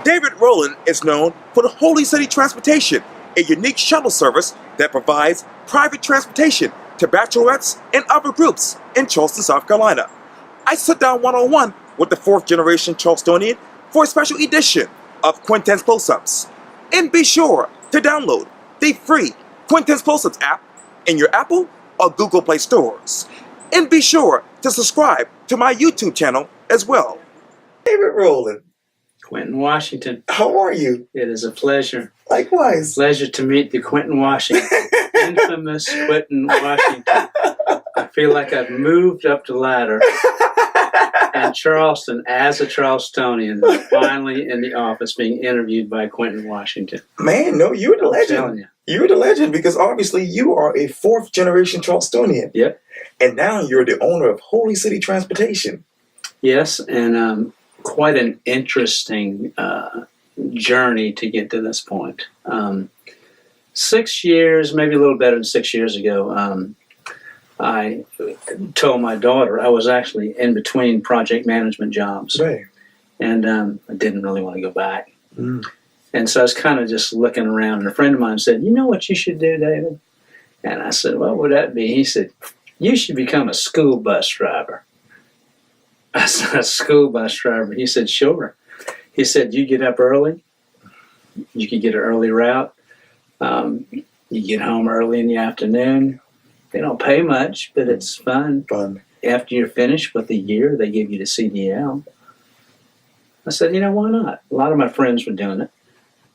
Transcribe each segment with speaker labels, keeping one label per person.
Speaker 1: David Rowland is known for the Holy City Transportation, a unique shuttle service that provides private transportation to bachelorettes and other groups in Charleston, South Carolina. I sit down one-on-one with the fourth generation Charlestonian for a special edition of Quintin's Close-Ups. And be sure to download the free Quintin's Close-Ups app in your Apple or Google Play stores. And be sure to subscribe to my YouTube channel as well. David Rowland.
Speaker 2: Quintin Washington.
Speaker 1: How are you?
Speaker 2: It is a pleasure.
Speaker 1: Likewise.
Speaker 2: Pleasure to meet the Quintin Washington. Infamous Quintin Washington. I feel like I've moved up the ladder in Charleston as a Charlestonian, finally in the office being interviewed by Quintin Washington.
Speaker 1: Man, no, you're the legend.
Speaker 2: I'm telling you.
Speaker 1: You're the legend because obviously you are a fourth generation Charlestonian.
Speaker 2: Yep.
Speaker 1: And now you're the owner of Holy City Transportation.
Speaker 2: Yes, and quite an interesting journey to get to this point. 6 years, maybe a little better than 6 years ago, I told my daughter I was actually in between project management jobs.
Speaker 1: Right.
Speaker 2: And I didn't really want to go back. And so I was kind of just looking around, and a friend of mine said, "You know what you should do, David?" And I said, "What would that be?" He said, "You should become a school bus driver." I said, "A school bus driver?" He said, "Sure." He said, "You get up early. You could get an early route. You get home early in the afternoon. They don't pay much, but it's fun. After you're finished with the year, they give you the CDL." I said, "You know, why not?" A lot of my friends were doing it.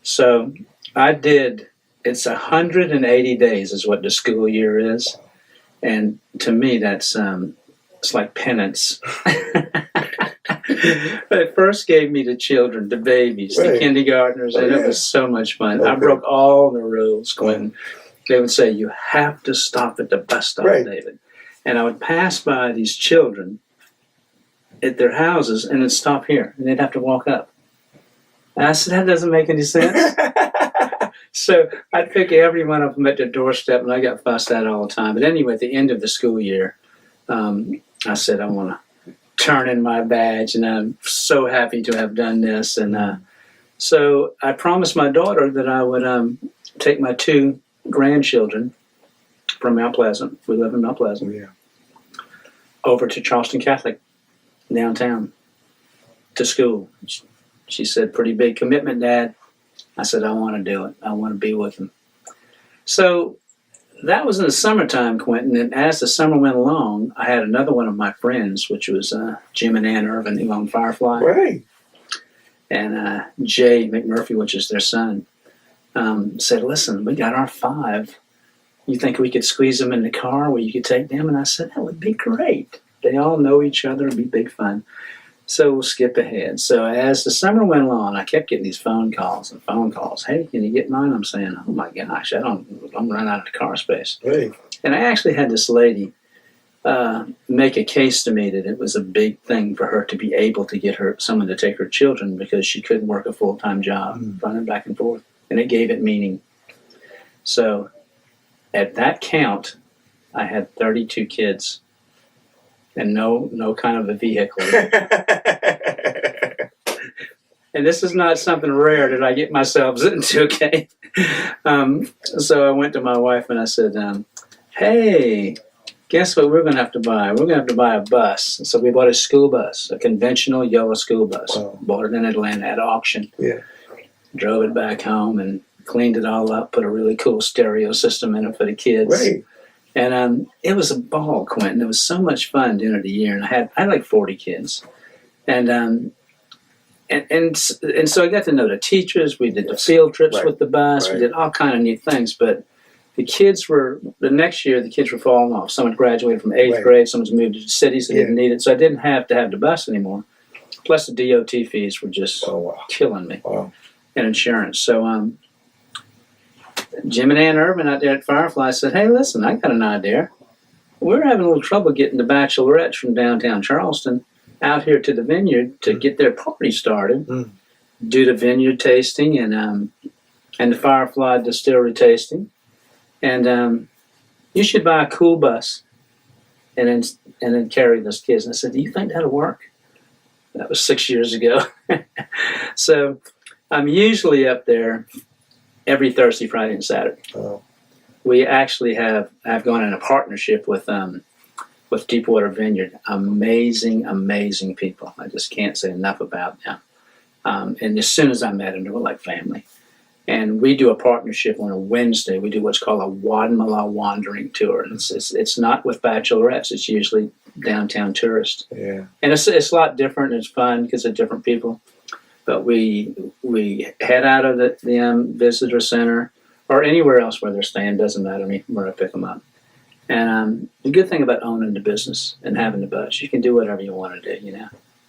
Speaker 2: So I did. It's 180 days is what the school year is. And to me, that's it's like penance. They first gave me the children, the babies, the kindergartners, and it was so much fun. I broke all the rules, Quintin. They would say, "You have to stop at the bus stop, David." And I would pass by these children at their houses and then stop here, and they'd have to walk up. And I said, "That doesn't make any sense." So I'd pick every one of them at their doorstep, and I got fussed at all the time. But anyway, at the end of the school year, I said, "I want to turn in my badge," and I'm so happy to have done this. And so I promised my daughter that I would take my two grandchildren from Mount Pleasant. We live in Mount Pleasant. Over to Charleston Catholic downtown to school. She said, "Pretty big commitment, Dad." I said, "I want to do it. I want to be with them." So that was in the summertime, Quintin, and as the summer went along, I had another one of my friends, which was Jim and Ann Irvin, who owned Firefly. And Jay McMurphy, which is their son, said, "Listen, we got our 5. You think we could squeeze them in the car where you could take them?" And I said, "That would be great. They all know each other. It'd be big fun." So we'll skip ahead. So as the summer went along, I kept getting these phone calls and phone calls. "Hey, can you get mine?" I'm saying, "Oh my gosh, I'm running out of car space." And I actually had this lady make a case to me that it was a big thing for her to be able to get someone to take her children because she couldn't work a full-time job, running back and forth. And it gave it meaning. So at that count, I had 32 kids. And no kind of a vehicle. And this is not something rare that I get myself into, okay? So I went to my wife and I said, "Hey, guess what we're going to have to buy? We're going to have to buy a bus." So we bought a school bus, a conventional yellow school bus. Bought it in Atlanta at auction. Drove it back home and cleaned it all up, put a really cool stereo system in it for the kids. And it was a ball, Quintin. It was so much fun during the year, and I had like 40 kids, and so I got to know the teachers. We did the field trips with the bus. We did all kind of neat things. But the next year the kids were falling off. Someone graduated from 8th grade. Someone's moved to cities that didn't need it, so I didn't have to have the bus anymore. Plus the DOT fees were just killing me, and insurance. So Jim and Ann Irvin out there at Firefly said, "Hey, listen, I got an idea. We're having a little trouble getting the bachelorettes from downtown Charleston out here to the vineyard to get their party started, do the vineyard tasting and the Firefly distillery tasting. And you should buy a cool bus and then carry those kids." And I said, "Do you think that'll work?" That was 6 years ago. So I'm usually up there every Thursday, Friday, and Saturday.
Speaker 3: Oh.
Speaker 2: We actually have gone in a partnership with Deepwater Vineyard. Amazing people. I just can't say enough about them. And as soon as I met them, they were like family. And we do a partnership on a Wednesday. We do what's called a Wadmalaw wandering tour. It's not with bachelorettes. It's usually downtown tourists.
Speaker 3: Yeah.
Speaker 2: And it's a lot different. It's fun because of different people. But we head out of the visitor center or anywhere else where they're staying. Doesn't matter to me where I pick them up. And the good thing about owning the business and having the bus, you can do whatever you want to do. You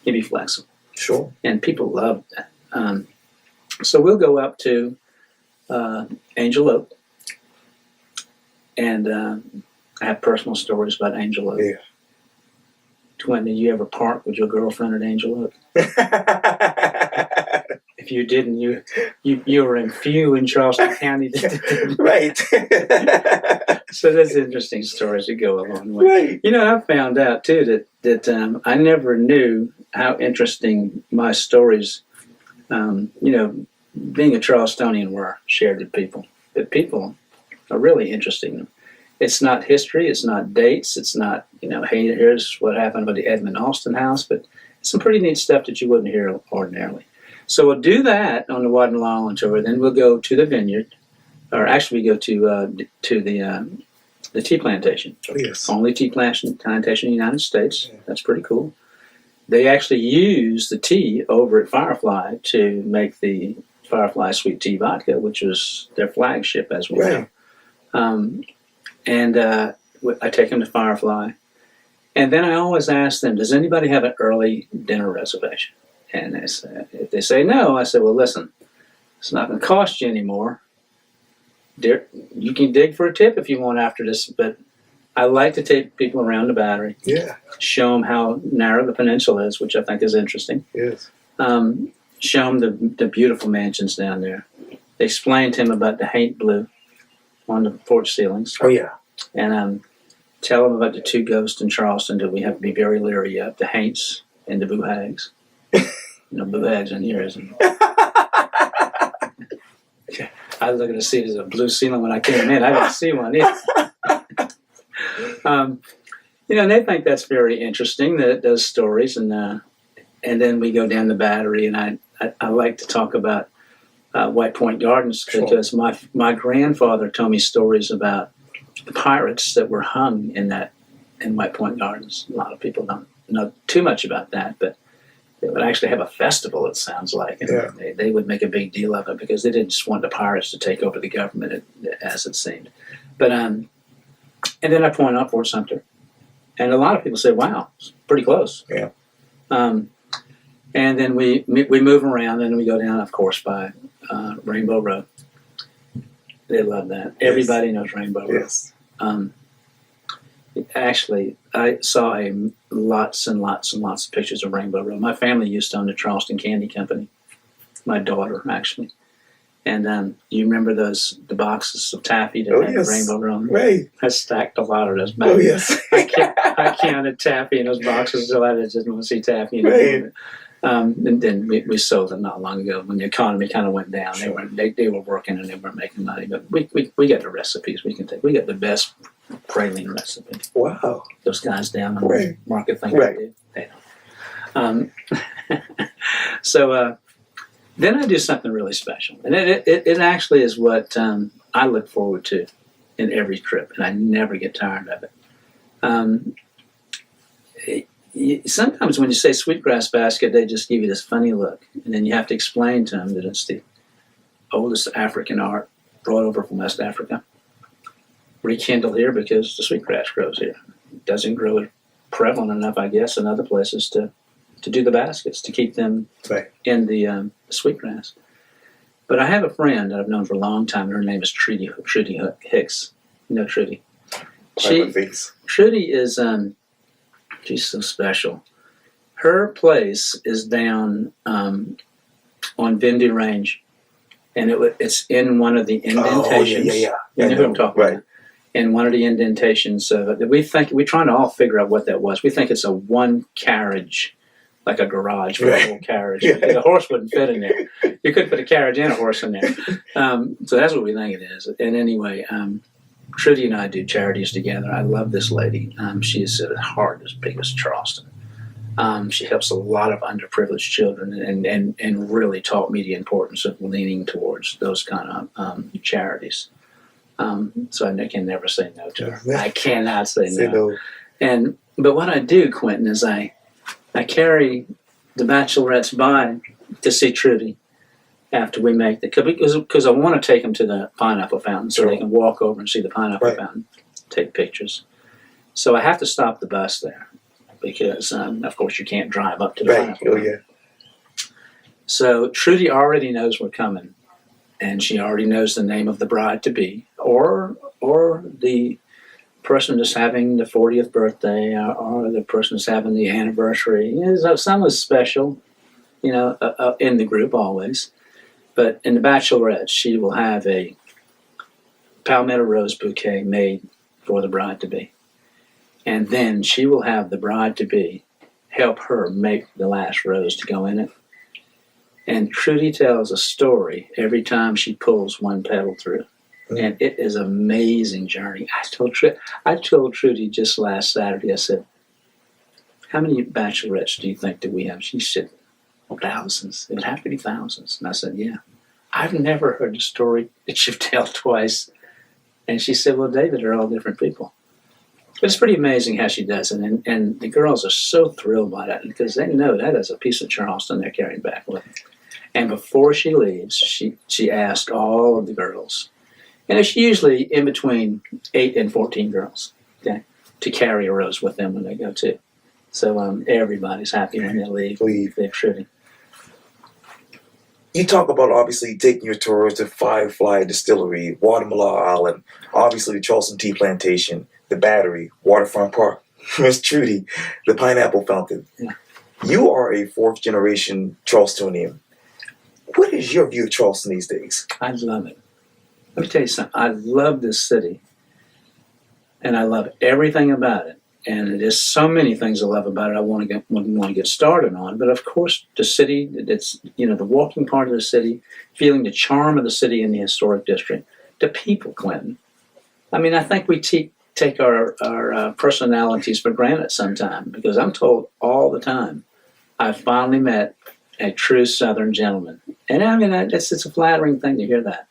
Speaker 2: can be flexible.
Speaker 3: Sure.
Speaker 2: And people love that. So we'll go up to Angel Oak, and I have personal stories about Angel Oak.
Speaker 3: Yeah.
Speaker 2: Quintin, did you ever park with your girlfriend at Angel Oak? If you didn't, you were in few in Charleston County.
Speaker 3: Right.
Speaker 2: So that's interesting stories to go along with.
Speaker 3: Right.
Speaker 2: I found out too that I never knew how interesting my stories, being a Charlestonian, were shared with people. But people are really interesting. It's not history, it's not dates, it's not, hey, here's what happened with the Edmund Austin house, but it's some pretty neat stuff that you wouldn't hear ordinarily. So we'll do that on the Wadmalaw Island tour. Then we'll go to the vineyard, or actually we go to the tea plantation.
Speaker 3: Oh, yes.
Speaker 2: Only tea plantation in the United States. Yeah. That's pretty cool. They actually use the tea over at Firefly to make the Firefly Sweet Tea Vodka, which was their flagship, as we know. And I take them to Firefly. And then I always ask them, does anybody have an early dinner reservation? And if they say no, I say, well, listen, it's not going to cost you anymore. You can dig for a tip if you want after this, but I like to take people around the Battery.
Speaker 3: Yeah. Show
Speaker 2: them how narrow the peninsula is, which I think is interesting.
Speaker 3: Yes.
Speaker 2: Show them the beautiful mansions down there. Explain to them about the haint blue on the porch ceilings.
Speaker 3: Oh, yeah.
Speaker 2: And tell them about the two ghosts in Charleston that we have to be very leery of, the haints and the boo-hags. Boo-hags in here, isn't it? I was looking to see if there's a blue ceiling when I came in. I didn't see one either. They think that's very interesting, those stories. And then we go down the Battery, and I like to talk about White Point Gardens because my grandfather told me stories about the pirates that were hung in White Point Gardens. A lot of people don't know too much about that, but they would actually have a festival, it sounds like, and they would make a big deal of it because they didn't just want the pirates to take over the government, as it seemed. But and then I point out Fort Sumter, and a lot of people say, "Wow, it's pretty close."
Speaker 3: Yeah.
Speaker 2: And then we move around, and we go down, of course, by Rainbow Road. They love that. Yes. Everybody knows Rainbow Road.
Speaker 3: Yes.
Speaker 2: Actually, I saw lots and lots and lots of pictures of Rainbow Road. My family used to own the Charleston Candy Company. My daughter, actually. And you remember the boxes of taffy that had Rainbow Road?
Speaker 3: Right.
Speaker 2: I stacked a lot of those back.
Speaker 3: Oh, yes.
Speaker 2: I counted taffy in those boxes until I just didn't want to see taffy anymore.
Speaker 3: Right.
Speaker 2: And then we sold them not long ago when the economy kind of went down. Sure. They were working and they weren't making money. But we got the recipes we can take. We got the best praline recipe.
Speaker 3: Wow.
Speaker 2: Those guys down on the market think they don't. So then I do something really special. And it actually is what I look forward to in every trip. And I never get tired of it. Sometimes when you say sweetgrass basket, they just give you this funny look. And then you have to explain to them that it's the oldest African art brought over from West Africa. Rekindled here because the sweetgrass grows here. It doesn't grow prevalent enough, I guess, in other places to do the baskets, to keep them in the sweetgrass. But I have a friend that I've known for a long time. Her name is Trudy Hicks. You know Trudy? Trudy is... she's so special. Her place is down on Vindu Range, and it's in one of the indentations.
Speaker 3: Oh, yeah.
Speaker 2: You know who I'm talking about. In one of the indentations of it. We're trying to all figure out what that was. We think it's a one carriage like a garage for a little carriage. The horse wouldn't fit in there. You couldn't put a carriage and a horse in there. So that's what we think it is. And anyway, Trudy and I do charities together. I love this lady. She's at heart as big as Charleston. She helps a lot of underprivileged children and really taught me the importance of leaning towards those kind of charities. So I can never say no to her. I cannot say no. But what I do, Quintin, is I carry the bachelorettes by to see Trudy after we make because I want to take them to the pineapple fountain so they can walk over and see the pineapple fountain, take pictures. So I have to stop the bus there because, of course, you can't drive up to the pineapple fountain. So Trudy already knows we're coming, and she already knows the name of the bride-to-be or the person that's having the 40th birthday or the person that's having the anniversary. So someone's special, in the group always. But in the bachelorette, she will have a palmetto rose bouquet made for the bride-to-be. And then she will have the bride-to-be help her make the last rose to go in it. And Trudy tells a story every time she pulls one petal through. And it is an amazing journey. I told Trudy just last Saturday, I said, how many bachelorettes do you think that we have? She said, thousands. It would have to be thousands. And I said, yeah. I've never heard a story that you've told twice. And she said, well, David, they're all different people. But it's pretty amazing how she does it. And the girls are so thrilled by that because they know that is a piece of Charleston they're carrying back with them. And before she leaves, she asked all of the girls, and it's usually in between 8 and 14 girls, okay, to carry a rose with them when they go too. So everybody's happy when they leave their Trudy.
Speaker 3: You talk about obviously taking your tours to Firefly Distillery, Watermelon Island, obviously the Charleston Tea Plantation, the Battery, Waterfront Park, Miss Trudy, the Pineapple Fountain. Yeah. You are a fourth-generation Charlestonian. What is your view of Charleston these days?
Speaker 2: I love it. Let me tell you something. I love this city, and I love everything about it. And there's so many things I love about it I want to get started on. But of course, the city, it's the walking part of the city, feeling the charm of the city in the historic district. The people, Quintin. I mean, I think we take our personalities for granted sometimes because I'm told all the time, I finally met a true Southern gentleman. And I mean, it's a flattering thing to hear that.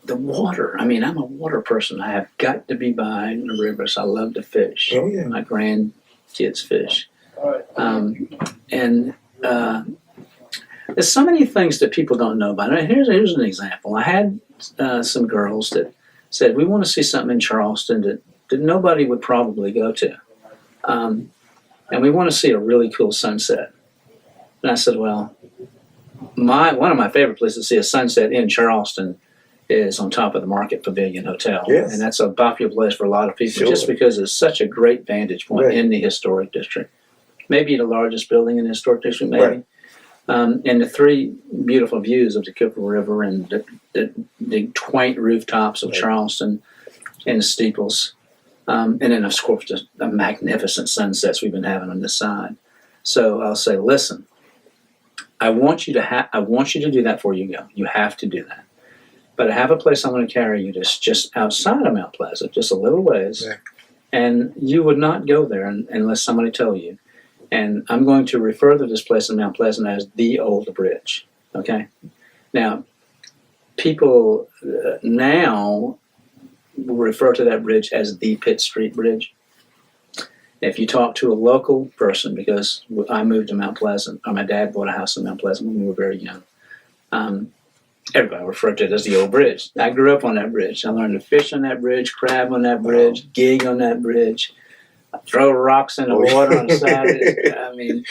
Speaker 2: The water. I mean, I'm a water person. I have got to be by the rivers. I love to fish.
Speaker 3: Oh, yeah.
Speaker 2: My grandkids fish. There's so many things that people don't know about. I mean, here's an example. I had some girls that said, we want to see something in Charleston that nobody would probably go to. And we want to see a really cool sunset. And I said, well, one of my favorite places to see a sunset in Charleston is on top of the Market Pavilion Hotel.
Speaker 3: Yes.
Speaker 2: And that's a popular place for a lot of people just because it's such a great vantage point in the historic district. Maybe the largest building in the historic district, maybe.
Speaker 3: Right.
Speaker 2: And the three beautiful views of the Cooper River and the quaint rooftops of Charleston and the steeples. And then, of course, the magnificent sunsets we've been having on this side. So I'll say, listen, I want you to do that before you go. You have to do that. But I have a place I'm going to carry you that's just outside of Mount Pleasant, just a little ways. Yeah. And you would not go there unless somebody told you. And I'm going to refer to this place in Mount Pleasant as the Old Bridge. Okay? Now, people now refer to that bridge as the Pitt Street Bridge. If you talk to a local person, because I moved to Mount Pleasant, or my dad bought a house in Mount Pleasant when we were very young, everybody referred to it as the Old Bridge. I grew up on that bridge. I learned to fish on that bridge, crab on that bridge, gig on that bridge, throw rocks in the water on the side of it. I mean,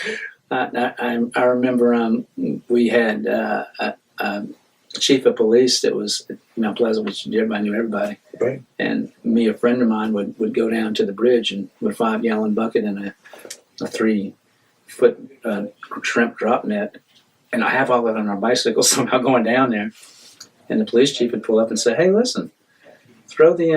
Speaker 2: I remember we had a chief of police that was at Mount Pleasant, which everybody knew everybody.
Speaker 3: Right.
Speaker 2: And me, a friend of mine, would go down to the bridge and with a 5-gallon bucket and a 3-foot shrimp drop net. And I have all that on our bicycle somehow going down there. And the police chief would pull up and say, hey, listen, throw the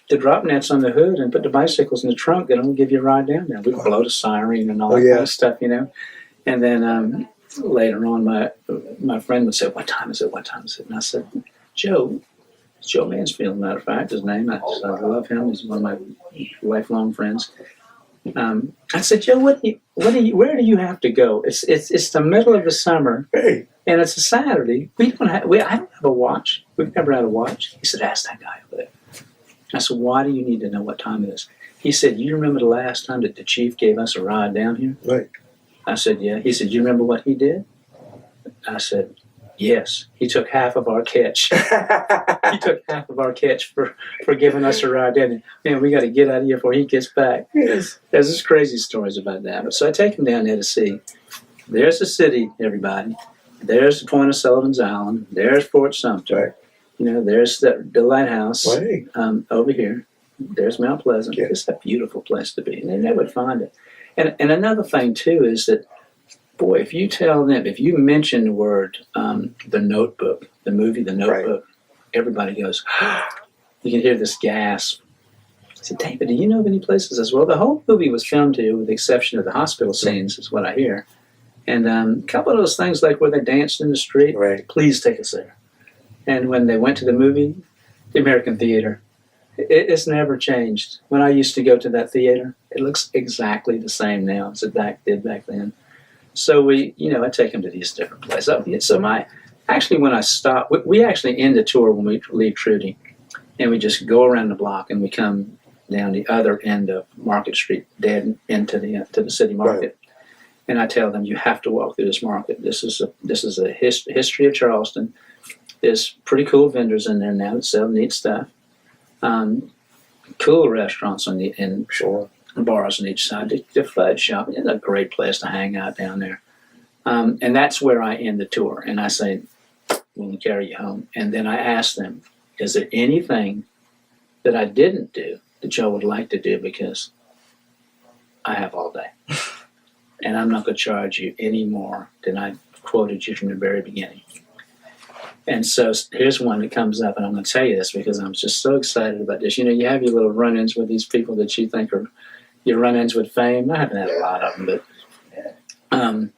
Speaker 2: the drop nets on the hood and put the bicycles in the trunk. Then we'll give you a ride down there. We'd blow the siren and all that kind of stuff, you know. And then later on, my friend would say, "What time is it? What time is it?" And I said, "Joe Mansfield, matter of fact, his name. I love him. He's one of my lifelong friends." I said, "Joe, where do you have to go? It's the middle of the summer, and it's a Saturday. I don't have a watch. We've never had a watch." He said, "Ask that guy over there." I said, "Why do you need to know what time it is?" He said, "You remember the last time that the chief gave us a ride down here?"
Speaker 3: Right.
Speaker 2: I said, "Yeah." He said, "You remember what he did?" I said, "Yes, he took half of our catch." He took half of our catch for giving us a ride in. Man, we got to get out of here before he gets back.
Speaker 3: Yes.
Speaker 2: There's just crazy stories about that. But so I take him down there to see. There's the city, everybody. There's the point of Sullivan's Island. There's Fort Sumter.
Speaker 3: Right.
Speaker 2: You know, there's the lighthouse
Speaker 3: Right.
Speaker 2: over here. There's Mount Pleasant.
Speaker 3: Yeah.
Speaker 2: It's a beautiful place to be. And they never find it. And another thing, too, is that, boy, if you tell them, if you mention the word The Notebook, the movie The Notebook, everybody goes, you can hear this gasp. I said, "David, do you know of any places as well?" The whole movie was filmed here with the exception of the hospital scenes, is what I hear. And a couple of those things like where they danced in the street, please take us there. And when they went to the movie, the American Theater, it's never changed. When I used to go to that theater, it looks exactly the same now as it did back then. So I take them to these different places. So when I stop, we actually end the tour when we leave Trudy, and we just go around the block and we come down the other end of Market Street, dead into the city market. Right. And I tell them, you have to walk through this market. This is a history of Charleston. There's pretty cool vendors in there now that sell neat stuff. Cool restaurants and bars on each side. The fudge shop. It's a great place to hang out down there. And that's where I end the tour. And I say, "We'll carry you home." And then I ask them, "Is there anything that I didn't do that y'all would like to do? Because I have all day. And I'm not going to charge you any more than I quoted you from the very beginning." And so here's one that comes up, and I'm going to tell you this because I'm just so excited about this. You know, you have your little run-ins with these people that you think are your run-ins with fame. I haven't had a lot of them, but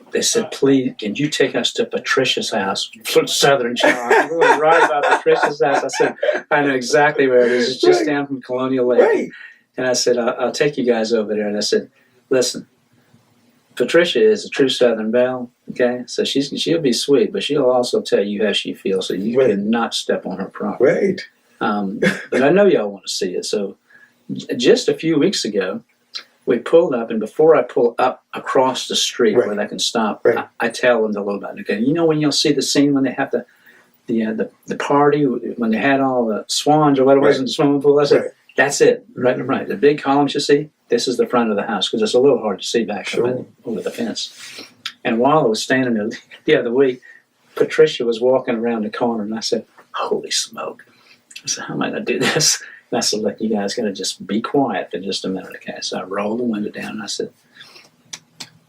Speaker 2: they said, "Please, can you take us to Patricia's house from Southern Charleston? We're going to ride by Patricia's house." I said, "I know exactly where it is. It's just down from Colonial Lake." Right. And I said, I'll take you guys over there. And I said, "Listen, Patricia is a true Southern belle, okay? So she'll be sweet, but she'll also tell you how she feels, so you cannot step on her property." Right. But I know y'all want to see it. So just a few weeks ago, we pulled up, and before I pull up across the street where they can stop, I tell them the little bit. Okay, you know when you'll see the scene when they have the party, when they had all the swans or whatever was in the swimming pool? I said, "That's it, right in the front. The big columns you see, this is the front of the house," because it's a little hard to see back over the fence. And while I was standing there the other week, Patricia was walking around the corner, and I said, "Holy smoke." I said, "How am I going to do this?" And I said, "Look, you guys got to just be quiet for just a minute, okay?" So I rolled the window down, and I said,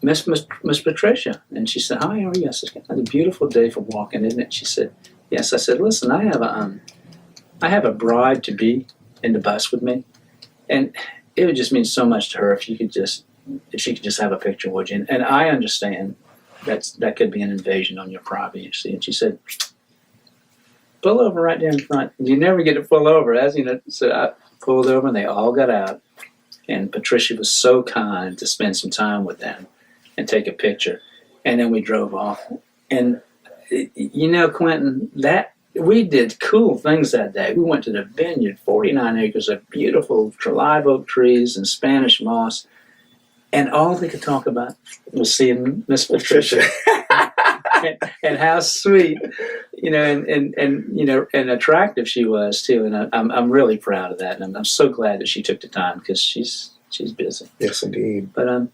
Speaker 2: Miss Patricia." And she said, "Hi, how are you?" I said, "It's a beautiful day for walking, isn't it?" She said, "Yes." I said, "Listen, I have a bride-to-be in the bus with me, and it would just mean so much to her if she could just have a picture with you. And I understand that could be an invasion on your privacy, you see." And she said, "Pull over right there in front." You never get to pull over, as you know. So I pulled over, and they all got out. And Patricia was so kind to spend some time with them and take a picture. And then we drove off. And you know, Quintin, we did cool things that day. We went to the vineyard, 49 acres of beautiful live oak trees and Spanish moss. And all they could talk about was seeing Miss Patricia. and how sweet, you know, and attractive she was too. And I'm really proud of that. And I'm so glad that she took the time because she's busy.
Speaker 3: Yes, indeed.
Speaker 2: But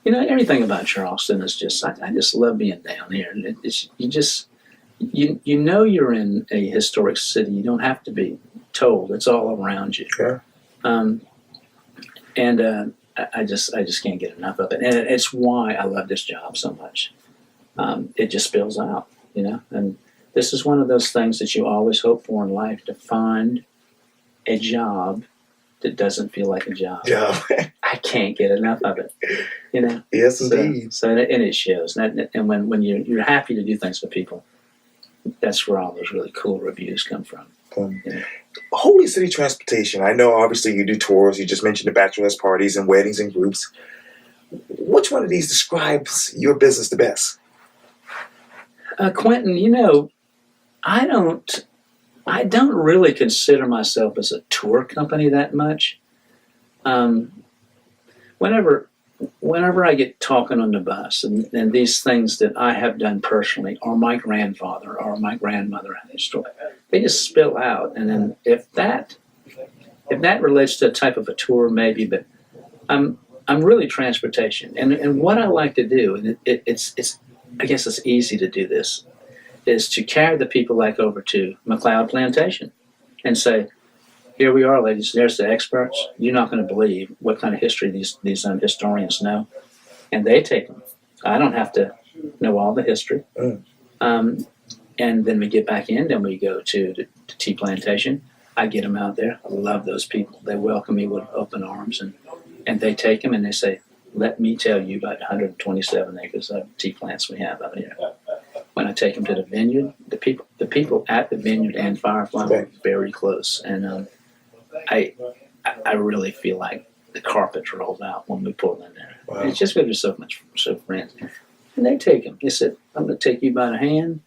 Speaker 2: you know, everything about Charleston is just I just love being down here. And you know you're in a historic city. You don't have to be told. It's all around you.
Speaker 3: Yeah.
Speaker 2: I just can't get enough of it. And it's why I love this job so much. It just spills out, you know. And this is one of those things that you always hope for in life, to find a job that doesn't feel like a job.
Speaker 3: Yeah.
Speaker 2: I can't get enough of it. You know.
Speaker 3: Yes, indeed.
Speaker 2: So and it shows. And when you're happy to do things for people, that's where all those really cool reviews come from.
Speaker 3: Holy City Transportation. I know, obviously, you do tours. You just mentioned the bachelorettes parties and weddings and groups. Which one of these describes your business the best?
Speaker 2: Quintin, you know, I don't really consider myself as a tour company that much. Whenever I get talking on the bus and these things that I have done personally, or my grandfather or my grandmother had a story, they just spill out. And then if that relates to a type of a tour, maybe, but I'm really transportation. And what I like to do, and it's I guess it's easy to do this, is to carry the people like over to McLeod Plantation and say, here we are, ladies. There's the experts. You're not going to believe what kind of history these historians know. And they take them. I don't have to know all the history. And then we get back in, then we go to the tea plantation. I get them out there. I love those people. They welcome me with open arms. And they take them and they say, let me tell you about 127 acres of tea plants we have out here. When I take them to the vineyard, the people at the vineyard and Firefly are very close. And I really feel like the carpet's rolled out when we pull in there. Wow. It's just because we're so friends. And they take him. They said, I'm going to take you by the hand.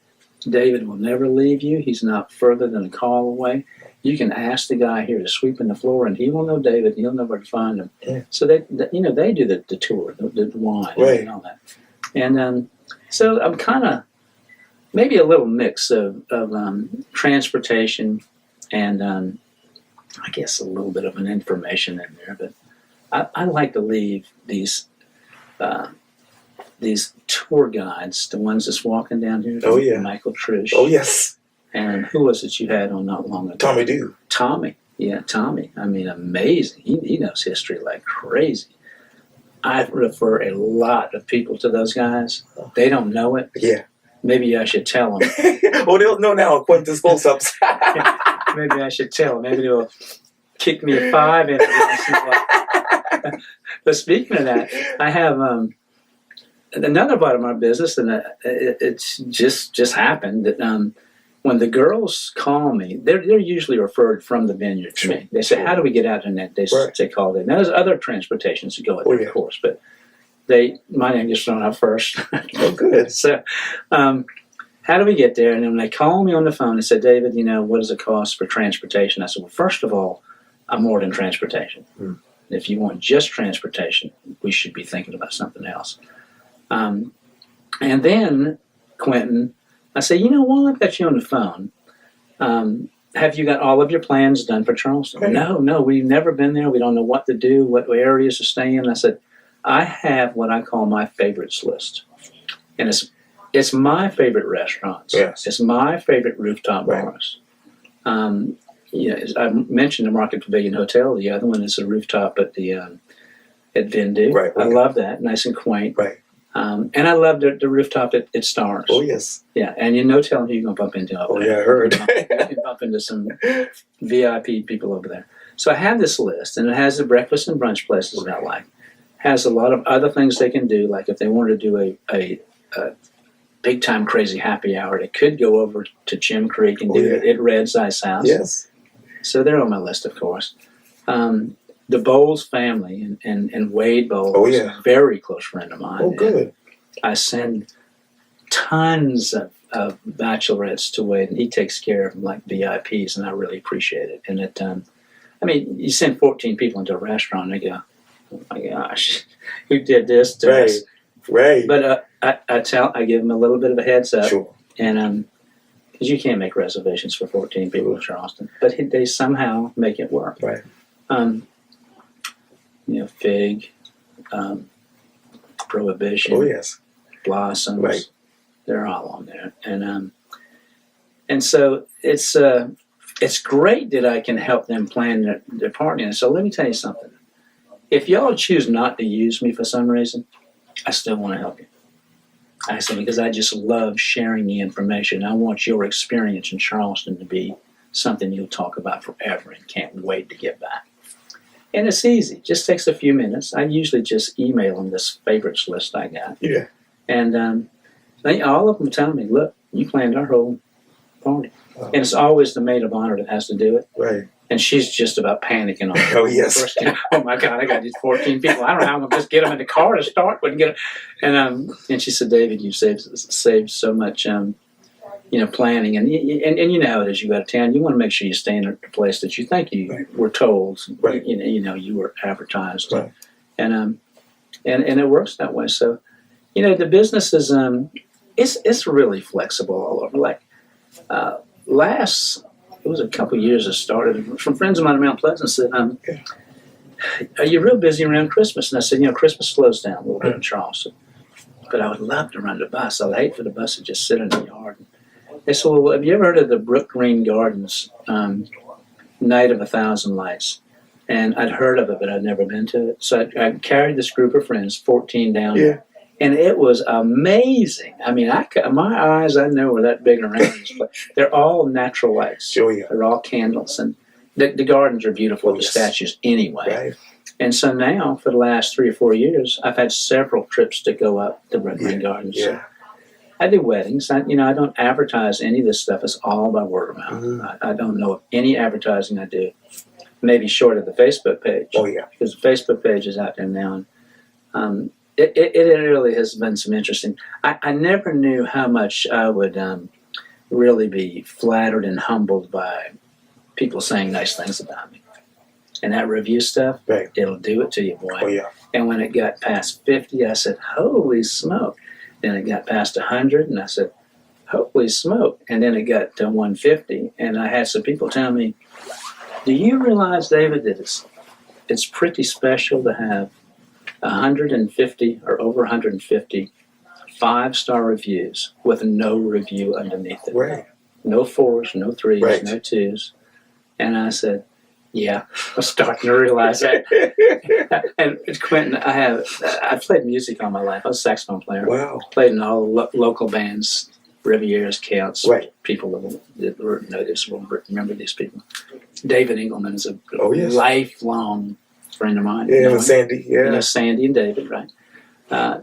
Speaker 2: David will never leave you. He's not further than a call away. You can ask the guy here to sweep in the floor, and he will know David. He'll know where to find him. Yeah. So they do the tour, the wine, and all that. And so I'm kind of maybe a little mix of transportation and I guess a little bit of an information in there, but I like to leave these tour guides, the ones that's walking down here.
Speaker 3: Oh, yeah.
Speaker 2: Michael Trish.
Speaker 3: Oh, yes.
Speaker 2: And who was it you had on not long ago?
Speaker 3: Tommy Dew.
Speaker 2: Tommy. Yeah, Tommy. I mean, amazing. He knows history like crazy. I refer a lot of people to those guys. They don't know it.
Speaker 3: Yeah.
Speaker 2: Maybe I should tell them.
Speaker 3: Oh, they'll know now. Quintin's close-ups.
Speaker 2: Maybe I should tell them. Maybe they'll kick me a 5. But speaking of that, I have another part of my business, and it's just happened that when the girls call me, they're usually referred from the vineyard to me. They say, how do we get out in that? They call it. Now, there's other transportations that go in there, of course, but my name gets thrown out first.
Speaker 3: Oh, good.
Speaker 2: So, how do we get there? And then when they call me on the phone and say, David, what does it cost for transportation? I said, well, first of all, I'm more than transportation. If you want just transportation, we should be thinking about something else. And then, Quintin, I say, while I've got you on the phone, have you got all of your plans done for Charleston? Okay. No, we've never been there. We don't know what to do, what areas to stay in. I said, I have what I call my favorites list. And it's my favorite restaurants.
Speaker 3: Yes.
Speaker 2: It's my favorite rooftop bars. I mentioned the Market Pavilion Hotel. The other one is a rooftop at Vindu.
Speaker 3: Right.
Speaker 2: I love that. Nice and quaint.
Speaker 3: Right.
Speaker 2: And I love the rooftop at Stars.
Speaker 3: Oh, yes.
Speaker 2: Yeah, and telling who you're going to bump into over there.
Speaker 3: Yeah, I heard.
Speaker 2: You can bump into some VIP people over there. So I have this list, and it has the breakfast and brunch places that I like. Has a lot of other things they can do, like if they wanted to do a big-time crazy happy hour, they could go over to Jim Creek and do it at Red's Ice House.
Speaker 3: Yes.
Speaker 2: So they're on my list, of course. The Bowles family and Wade Bowles, a very close friend of mine.
Speaker 3: Oh, good.
Speaker 2: I send tons of bachelorettes to Wade, and he takes care of them like VIPs, and I really appreciate it. And you send 14 people into a restaurant, and they go, oh my gosh, who did this to us?
Speaker 3: Right.
Speaker 2: But I give them a little bit of a heads up.
Speaker 3: Sure.
Speaker 2: And because you can't make reservations for 14 people in Charleston, but they somehow make it work.
Speaker 3: Right.
Speaker 2: Fig, Prohibition.
Speaker 3: Oh, yes.
Speaker 2: Blossoms.
Speaker 3: Right.
Speaker 2: They're all on there, and so it's great that I can help them plan their party. And so let me tell you something. If y'all choose not to use me for some reason, I still want to help you. Because I just love sharing the information. I want your experience in Charleston to be something you'll talk about forever and can't wait to get back. And it's easy. It just takes a few minutes. I usually just email them this favorites list I got.
Speaker 3: Yeah.
Speaker 2: And all of them tell me, look, you planned our whole party. And it's always the maid of honor that has to do it.
Speaker 3: Right.
Speaker 2: And she's just about panicking on it.
Speaker 3: Oh, yes.
Speaker 2: Oh, my God, I got these 14 people. I don't know how I'm going to just get them in the car to start. And she said, David, you saved so much, planning. And you know how it is. You go to town. You want to make sure you stay in a place that you think you were told.
Speaker 3: Right.
Speaker 2: You were advertised.
Speaker 3: Right.
Speaker 2: And it works that way. So, the business is it's really flexible all over. Like it was a couple of years it started. From friends of mine in Mount Pleasant said, are you real busy around Christmas? And I said, Christmas slows down a little bit in Charleston. But I would love to run the bus. I'd hate for the bus to just sit in the yard. They said, well, have you ever heard of the Brook Green Gardens Night of 1,000 Lights? And I'd heard of it, but I'd never been to it. So I carried this group of friends, 14 down there. And it was amazing. I mean, my eyes, I know, were that big around this place. They're all natural lights.
Speaker 3: Oh, yeah.
Speaker 2: They're all candles. And the gardens are beautiful,
Speaker 3: Oh,
Speaker 2: the
Speaker 3: yes.
Speaker 2: statues anyway.
Speaker 3: Right.
Speaker 2: And so now, for the last 3 or 4 years, I've had several trips to go up to Brook Green Gardens.
Speaker 3: Yeah.
Speaker 2: I do weddings. I don't advertise any of this stuff. It's all by word of mouth.
Speaker 3: Mm-hmm.
Speaker 2: I don't know of any advertising I do, maybe short of the Facebook page.
Speaker 3: Oh, yeah.
Speaker 2: Because the Facebook page is out there now. And, it really has been some interesting. I never knew how much I would really be flattered and humbled by people saying nice things about me. And that review stuff,
Speaker 3: Right.
Speaker 2: It'll do it to you, boy.
Speaker 3: Oh, yeah.
Speaker 2: And when it got past 50, I said, holy smoke. Then it got past 100, and I said, holy smoke. And then it got to 150, and I had some people tell me, do you realize, David, that it's pretty special to have 150 or over 150 5-star reviews with no review underneath it.
Speaker 3: Right.
Speaker 2: No 4s, no 3s,
Speaker 3: Right.
Speaker 2: no 2s. And I said, yeah, I'm starting to realize that. And Quintin, I played music all my life. I was a saxophone player.
Speaker 3: Wow.
Speaker 2: Played in all local bands, Rivieras, Counts.
Speaker 3: Right.
Speaker 2: People that know this will remember these people. David Engelman is a
Speaker 3: Yes.
Speaker 2: lifelong friend of mine.
Speaker 3: Yeah, Sandy. Yeah.
Speaker 2: You know, Sandy and David, right?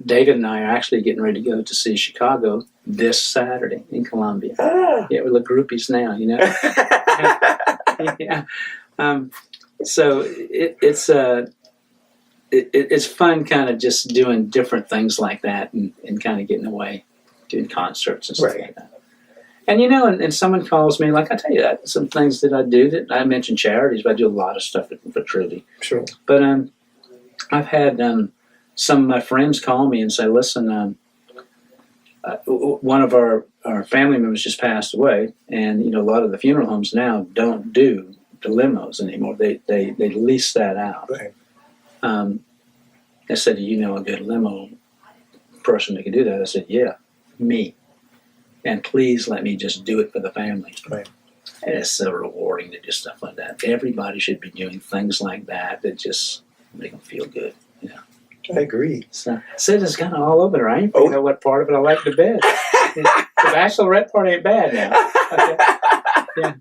Speaker 2: David and I are actually getting ready to go to see Chicago this Saturday in Columbia.
Speaker 3: Ah.
Speaker 2: Yeah, we're the groupies now, you know. Yeah. So it's fun, kind of just doing different things like that, and kind of getting away, doing concerts and stuff
Speaker 3: Right.
Speaker 2: like that. And and someone calls me, like I tell you that some things that I do, that I mentioned charities, but I do a lot of stuff for Trudy.
Speaker 3: Sure.
Speaker 2: But I've had some of my friends call me and say, listen, one of our family members just passed away, and a lot of the funeral homes now don't do the limos anymore. They lease that out.
Speaker 3: Right.
Speaker 2: I said, do you know a good limo person that can do that? I said, yeah, me. And please let me just do it for the family.
Speaker 3: Right.
Speaker 2: And it's so rewarding to do stuff like that. Everybody should be doing things like that just make them feel good.
Speaker 3: I agree.
Speaker 2: So it's kind of all over there. I ain't
Speaker 3: Oh.
Speaker 2: know what part of it I like the best. The bachelorette part ain't bad now. Okay. Yeah.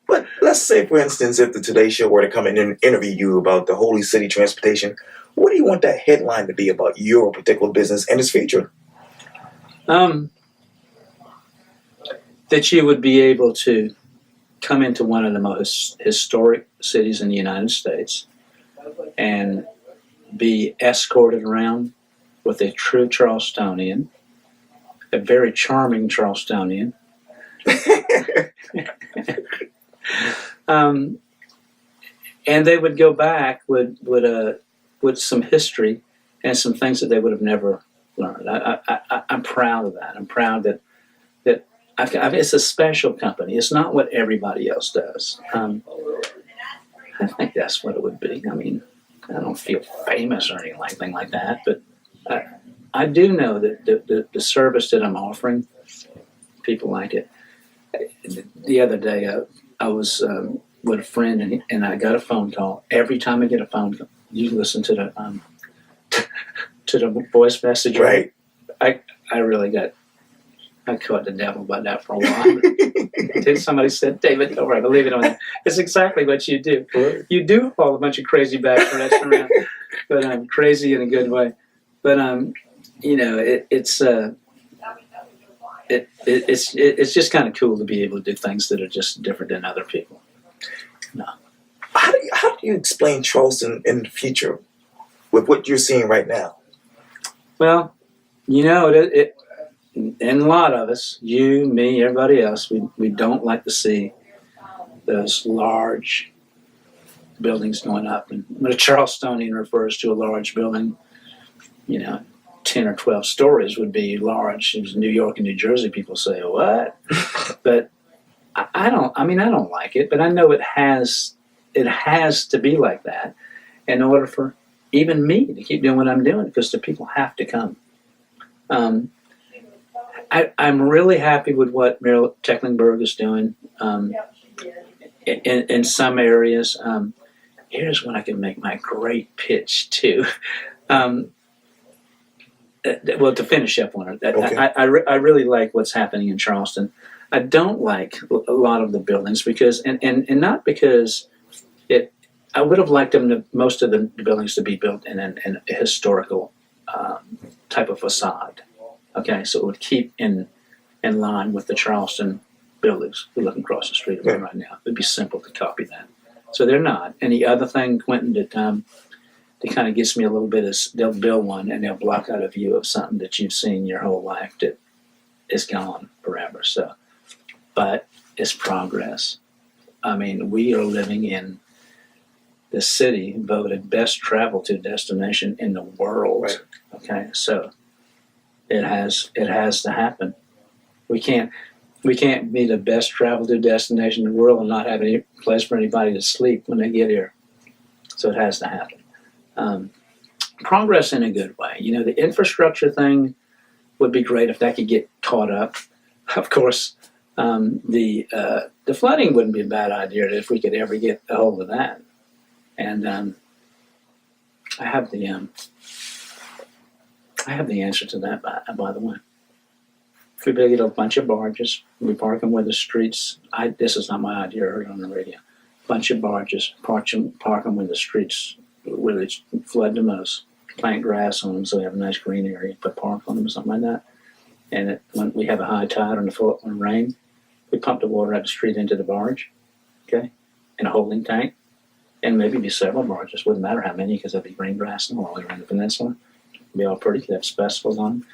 Speaker 3: But let's say, for instance, if the Today Show were to come in and interview you about the Holy City Transportation, what do you want that headline to be about your particular business and its future?
Speaker 2: That you would be able to come into one of the most historic cities in the United States and be escorted around with a true Charlestonian, a very charming Charlestonian. And they would go back with some history and some things that they would have never learned. I'm proud of that. I'm proud that it's a special company. It's not what everybody else does. I think that's what it would be. I mean, I don't feel famous or anything like that, but I do know that the service that I'm offering, people like it. The other day, I was with a friend, and I got a phone call. Every time I get a phone call, you listen to the voice message.
Speaker 3: Right.
Speaker 2: I really got I caught the devil about that for a while. Until somebody said, David, all right, I'll leave it on that. It's exactly what you do.
Speaker 3: Right.
Speaker 2: You do haul a bunch of crazy bachelorettes around, but I'm crazy in a good way. But it's just kind of cool to be able to do things that are just different than other people. No.
Speaker 3: How do you explain Charleston in the future with what you're seeing right now?
Speaker 2: Well, and a lot of us, you, me, everybody else, we don't like to see those large buildings going up. And when a Charlestonian refers to a large building, 10 or 12 stories would be large. In New York and New Jersey, people say, what? But I don't like it, but I know it has to be like that in order for even me to keep doing what I'm doing, because the people have to come. I'm really happy with what Mayor Tecklenburg is doing in some areas. Here's when I can make my great pitch, too. Well, to finish up on it,
Speaker 3: Okay.
Speaker 2: I really like what's happening in Charleston. I don't like a lot of the buildings because, and not because I would have liked most of the buildings to be built in a historical type of facade. Okay, so it would keep in line with the Charleston buildings. We're looking across the street right now. It'd be simple to copy that. So they're not. And the other thing, Quintin, that kind of gets me a little bit is they'll build one and they'll block out a view of something that you've seen your whole life that is gone forever. So, but it's progress. I mean, we are living in the city voted best travel to destination in the world.
Speaker 3: Right.
Speaker 2: Okay, so it has to happen. We can't be the best travel to destination in the world and not have any place for anybody to sleep when they get here. So it has to happen. Progress in a good way. The infrastructure thing would be great if that could get caught up. Of course, the flooding wouldn't be a bad idea if we could ever get a hold of that. And I have the answer to that, by the way. If we get a bunch of barges, we park them where the streets. This is not my idea. I heard it on the radio. Bunch of barges, park them where the streets where they flood the most. Plant grass on them so we have a nice green area. Put park on them or something like that. And when we have a high tide on rain, we pump the water out the street into the barge, okay, in a holding tank, and maybe be several barges. Wouldn't matter how many, because there'll be green grass all the way around the peninsula. It'll be all pretty. They have festivals on them.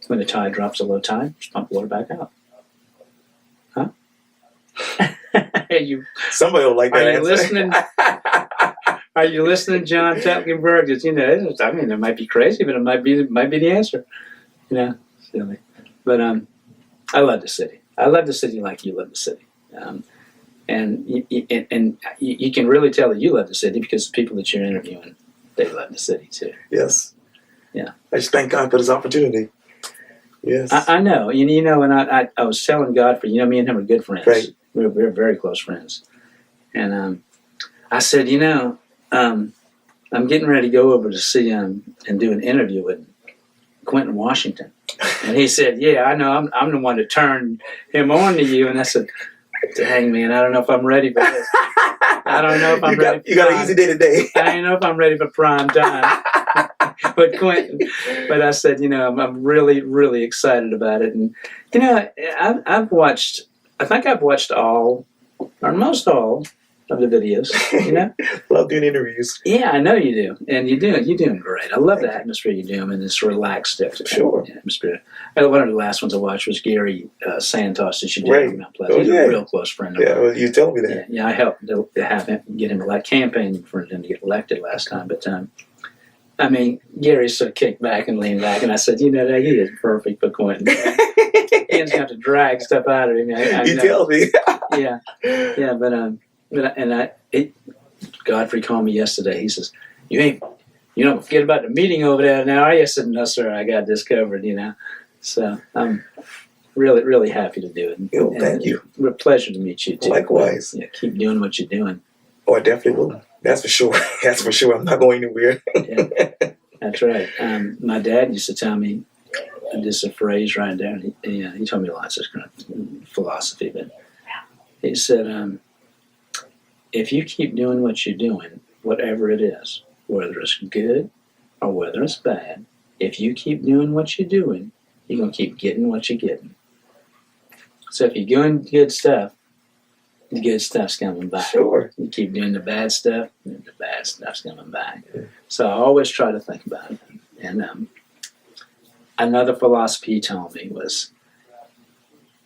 Speaker 2: When the tide drops a low tide, just pump the water back out. Huh?
Speaker 3: Somebody will like that.
Speaker 2: Are you listening? Are you listening, John Tecklenburg? It might be crazy, but it might be the answer. Silly. But I love the city. I love the city like you love the city. And you can really tell that you love the city because the people that you're interviewing, they love the city too.
Speaker 3: Yes.
Speaker 2: Yeah.
Speaker 3: I just thank God for this opportunity. Yes.
Speaker 2: I know. And I was telling Godfrey, me and him are good friends.
Speaker 3: Right.
Speaker 2: We're very close friends. And I said, I'm getting ready to go over to see him and do an interview with Quintin, Washington. And he said, yeah, I know. I'm the one to turn him on to you. And I said, dang, man, I don't know if I'm ready for this. I don't know if I'm ready.
Speaker 3: You got an easy day today.
Speaker 2: I don't know if I'm ready for prime time. But I said, I'm really, really excited about it. And, I've watched all, or most all, of the videos,
Speaker 3: Love doing interviews.
Speaker 2: Yeah, I know you do. And you're doing great. I love the atmosphere you do in this relaxed atmosphere. One of the last ones I watched was Gary Santos that you did in Mount Pleasant. He's a real close friend of mine.
Speaker 3: Yeah, well, you told me that.
Speaker 2: Yeah, I helped to have him get him campaign for him to get elected last time. But Gary sort of kicked back and leaned back, and I said, he is perfect for Quintin. He doesn't have to drag stuff out of him.
Speaker 3: You tell me.
Speaker 2: Yeah, but Godfrey called me yesterday. He says, you don't forget about the meeting over there now, are you? I said, no, sir, I got this covered, So I'm really, really happy to do it.
Speaker 3: Thank you.
Speaker 2: It's a pleasure to meet you, too.
Speaker 3: Likewise.
Speaker 2: Yeah, keep doing what you're doing.
Speaker 3: Oh, I definitely will. That's for sure. That's for sure. I'm not going anywhere.
Speaker 2: Yeah, that's right. My dad used to tell me, just a phrase right there. And he told me lots of kind of philosophy, but he said, if you keep doing what you're doing, whatever it is, whether it's good or whether it's bad, if you keep doing what you're doing, you're going to keep getting what you're getting. So if you're doing good stuff, the good stuff's coming back.
Speaker 3: Sure.
Speaker 2: You keep doing the bad stuff, and the bad stuff's coming back. So I always try to think about it. And another philosophy he told me was,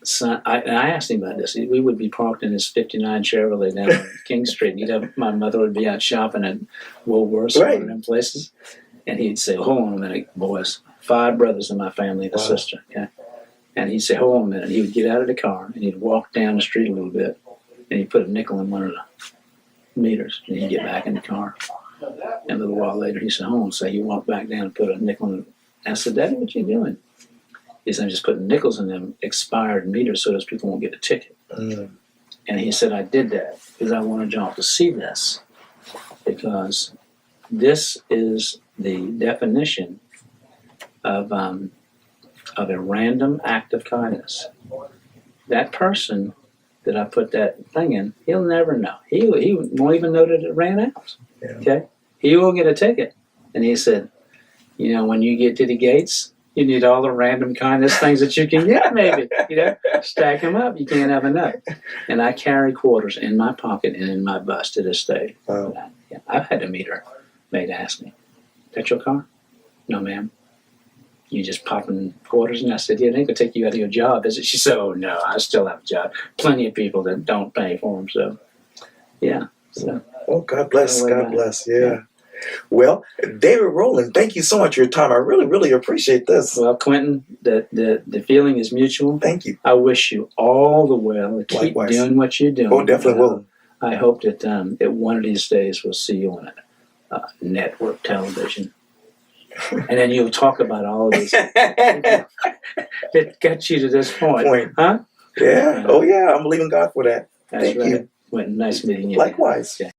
Speaker 2: son, and I asked him about this. We would be parked in his 59 Chevrolet down on King Street. And my mother would be out shopping at Woolworths or one of them places. And he'd say, hold on a minute, boys. 5 brothers in my family and a sister. Okay? And he'd say, hold on a minute. He would get out of the car and he'd walk down the street a little bit. And he'd put a nickel in one of the meters. And he'd get back in the car. And a little while later, he said, hold on. So he walked back down and put a nickel in. I said, Daddy, what you doing? He said, I'm just putting nickels in them expired meters so those people won't get a ticket. And he said, I did that because I wanted y'all to see this. Because this is the definition of a random act of kindness. That person that I put that thing in, he'll never know. He won't even know that it ran out. Yeah. Okay? He will get a ticket. And he said, you know, when you get to the gates, you need all the random kindness things that you can get, maybe. You know, stack them up. You can't have enough. And I carry quarters in my pocket and in my bus to this day. Wow. I've had a meter maid ask me, "That your car?" "No, ma'am." "You just popping quarters?" And I said, "Yeah, they could take you out of your job, is it?" She said, "Oh, no, I still have a job." Plenty of people that don't pay for them. So, yeah. So,
Speaker 3: oh, God bless. God bless. Yeah. Well, David Rowland, thank you so much for your time. I really, really appreciate this.
Speaker 2: Well, Quintin, the feeling is mutual.
Speaker 3: Thank you.
Speaker 2: I wish you all the well. Keep doing what you're doing.
Speaker 3: Oh, definitely will.
Speaker 2: I hope that one of these days we'll see you on network television. And then you'll talk about all of these that got you to this point. Huh?
Speaker 3: Yeah. Oh, yeah. I'm believing God for that.
Speaker 2: Thank you. Quintin, nice meeting you.
Speaker 3: Likewise.
Speaker 2: Okay.